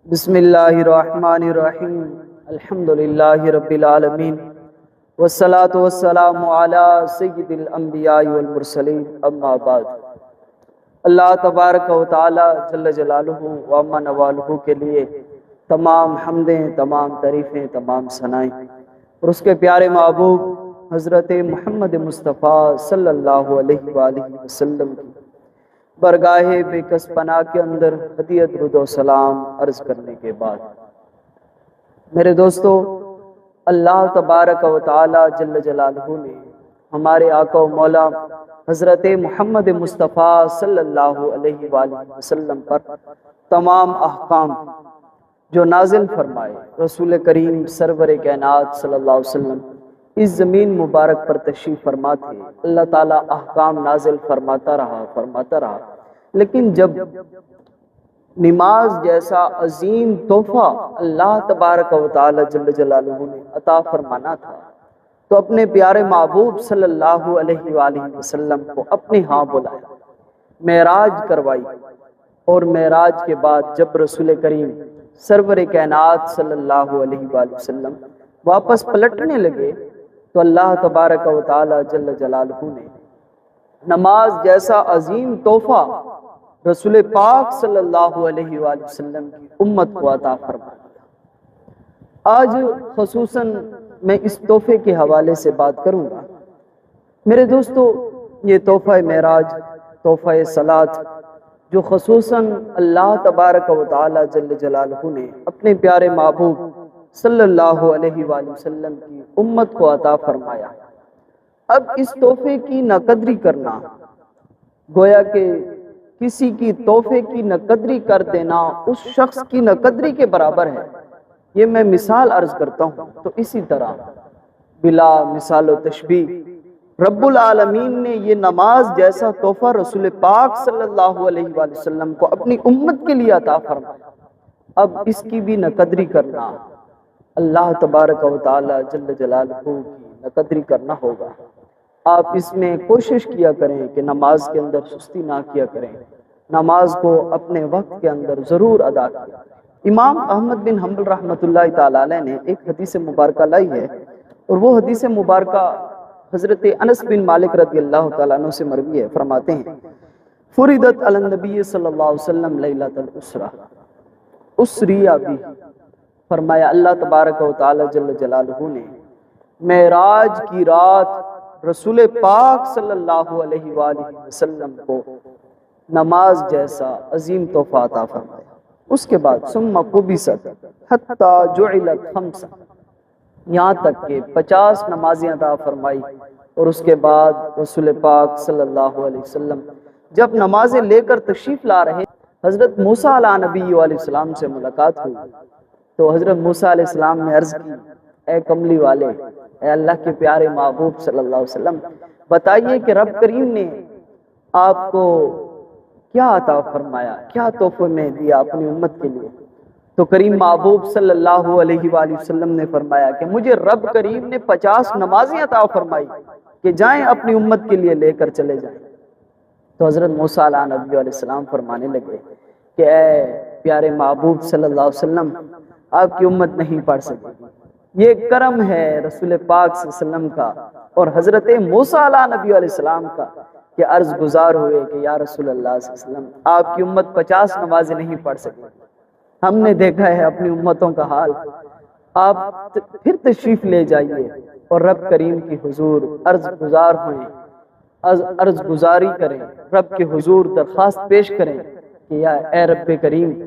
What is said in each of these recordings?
بسم اللہ الرحمن الرحیم الحمد للہ رب العالمین والصلاة والسلام علی سید الانبیاء والمرسلین اما بعد۔ اللہ تبارک و تعالی جل جلالہ و عم نوالہ کے لیے تمام حمدیں، تمام تعریفیں، تمام ثنائیں اور اس کے پیارے محبوب حضرت محمد مصطفیٰ صلی اللہ علیہ وآلہ وسلم کی برگاہ بے کس پناہ کے اندر ہدیت درود و سلام عرض کرنے کے بعد، میرے دوستو، اللہ تبارک و تعالی جل جلالہ نے ہمارے آقا و مولا حضرت محمد مصطفیٰ صلی اللہ علیہ وآلہ وسلم پر تمام احکام جو نازل فرمائے، رسول کریم سرور کائنات صلی اللہ علیہ وسلم اس زمین مبارک پر تشریف فرما تھے۔ اللہ تعالیٰ احکام نازل فرماتا رہا، لیکن جب نماز جیسا عظیم تحفہ اللہ تبارک و تعالی جل جلالہ نے عطا فرمانا تھا تو اپنے پیارے محبوب صلی اللہ علیہ وآلہ وسلم کو اپنے ہاں بلایا، معراج کروائی، اور معراج کے بعد جب رسول کریم سرور کائنات صلی اللہ علیہ وآلہ وسلم واپس پلٹنے لگے تو اللہ تبارک و تعالی جل جلالہ نے نماز جیسا عظیم تحفہ رسول پاک صلی اللہ علیہ وآلہ وسلم کی امت کو عطا فرما دیا۔ آج خصوصاً میں اس تحفے کے حوالے سے بات کروں گا۔ میرے دوستو، یہ تحفہ معراج، تحفہ صلاۃ، جو خصوصاً اللہ تبارک و تعالی جل جلالہ نے اپنے پیارے محبوب صلی اللہ علیہ وآلہ وسلم کی امت کو عطا فرمایا، اب اس تحفے کی ناقدری کرنا گویا کہ کسی کی تحفے کی ناقدری کر دینا اس شخص کی ناقدری کے برابر ہے۔ یہ میں مثال عرض کرتا ہوں تو اسی طرح بلا مثال و تشبیہ رب العالمین نے یہ نماز جیسا تحفہ رسول پاک صلی اللہ علیہ وآلہ وسلم کو اپنی امت کے لیے عطا فرمایا، اب اس کی بھی ناقدری کرنا اللہ تبارک و تعالی جل جلالہ کی ناقدری کرنا ہوگا۔ آپ اس میں کوشش کیا کریں کہ نماز کے اندر سستی نہ کیا کریں، نماز کو اپنے وقت کے اندر ضرور ادا کیا۔ امام احمد بن حنبل رحمۃ اللہ تعالی علیہ نے ایک حدیث مبارکہ لائی ہے، اور وہ حدیث مبارکہ حضرت انس بن مالک رضی اللہ تعالیٰ عنہ سے مروی ہے۔ فرماتے ہیں، فرضت علی النبی صلی اللہ علیہ وسلم لیلۃ الاسرہ، اسریہ بھی، فرمایا اللہ تبارک و تعالی جل جلالہ نے معراج کی رات رسول پاک صلی اللہ علیہ وآلہ وسلم کو نماز جیسا عظیم تحفہ عطا فرمایا۔ اس کے بعد ثم قبست حتی جعلت خمسا، یہاں تک کہ 50 نمازیں عطا فرمائی، اور اس کے بعد رسول پاک صلی اللہ علیہ وسلم جب نمازیں لے کر تشریف لا رہے، حضرت موسیٰ علیہ نبی علیہ السلام سے ملاقات ہوئی تو حضرت موسیٰ علیہ السلام نے عرض کی، اے کملی والے، اے اللہ کے پیارے محبوب صلی اللہ علیہ وسلم، بتائیے کہ رب کریم نے آپ کو کیا عطا فرمایا، کیا تحفے میں دیا اپنی امت کے لیے؟ تو کریم محبوب صلی اللہ علیہ وآلہ وسلم نے فرمایا کہ مجھے رب کریم نے 50 نمازیں عطا فرمائی کہ جائیں اپنی امت کے لیے لے کر چلے جائیں۔ تو حضرت موسیٰ علیہ نبی علیہ السلام فرمانے لگے کہ اے پیارے محبوب صلی اللہ علیہ وسلم، آپ کی امت نہیں پڑھ سکتی، یہ کرم ہے رسول پاک صلی اللہ علیہ وسلم کا اور حضرت موسیٰ علیہ نبی علیہ السلام کا کہ عرض گزار ہوئے کہ یا رسول اللہ صلی اللہ علیہ وسلم، آپ کی امت 50 نمازیں نہیں پڑھ سکتی، ہم نے دیکھا ہے اپنی امتوں کا حال، آپ پھر تشریف لے جائیے اور رب کریم کی حضور عرض گزار ہوئیں، عرض گزاری کریں، رب کے حضور درخواست پیش کریں کہ یا اے رب کریم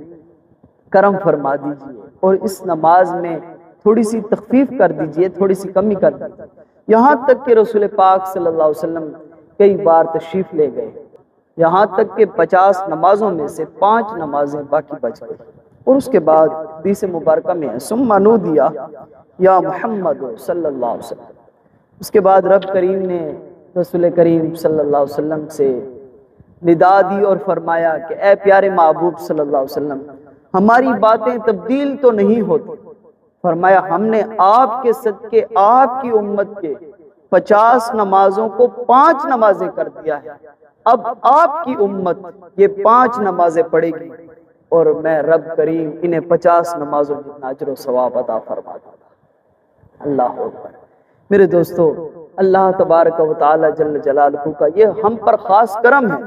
کرم فرما دیجئے اور اس نماز میں تھوڑی سی تخفیف کر دیجئے، تھوڑی سی کمی کر دیجئے۔ یہاں تک کہ رسول پاک صلی اللہ علیہ وسلم کئی بار تشریف لے گئے، یہاں تک کہ 50 نمازوں میں سے 5 نمازیں باقی بچ گئی، اور اس کے بعد حدیث مبارکہ میں ہے ثم نودی یا محمد صلی اللہ علیہ وسلم، اس کے بعد رب کریم نے رسول کریم صلی اللہ علیہ وسلم سے ندا دی اور فرمایا کہ اے پیارے محبوب صلی اللہ علیہ وسلم، ہماری باتیں تبدیل تو نہیں ہوتی، فرمایا ہم نے آپ کے صدقے آپ کی امت کے 50 نمازوں کو 5 نمازیں کر دیا ہے، اب آپ کی امت یہ 5 نمازیں پڑھے گی اور میں رب کریم انہیں 50 نمازوں جتنا اجر و ثواب عطا فرما دوں۔ اللہ اکبر۔ میرے دوستو، اللہ تبارک و تعالی جل جلالہ کا یہ ہم پر خاص کرم ہے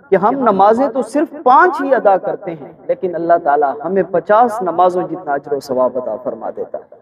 کہ ہم نمازیں تو صرف 5 ہی ادا کرتے ہیں، لیکن اللہ تعالی ہمیں 50 نمازوں جتنا اجر و ثواب عطا فرما دیتا ہے۔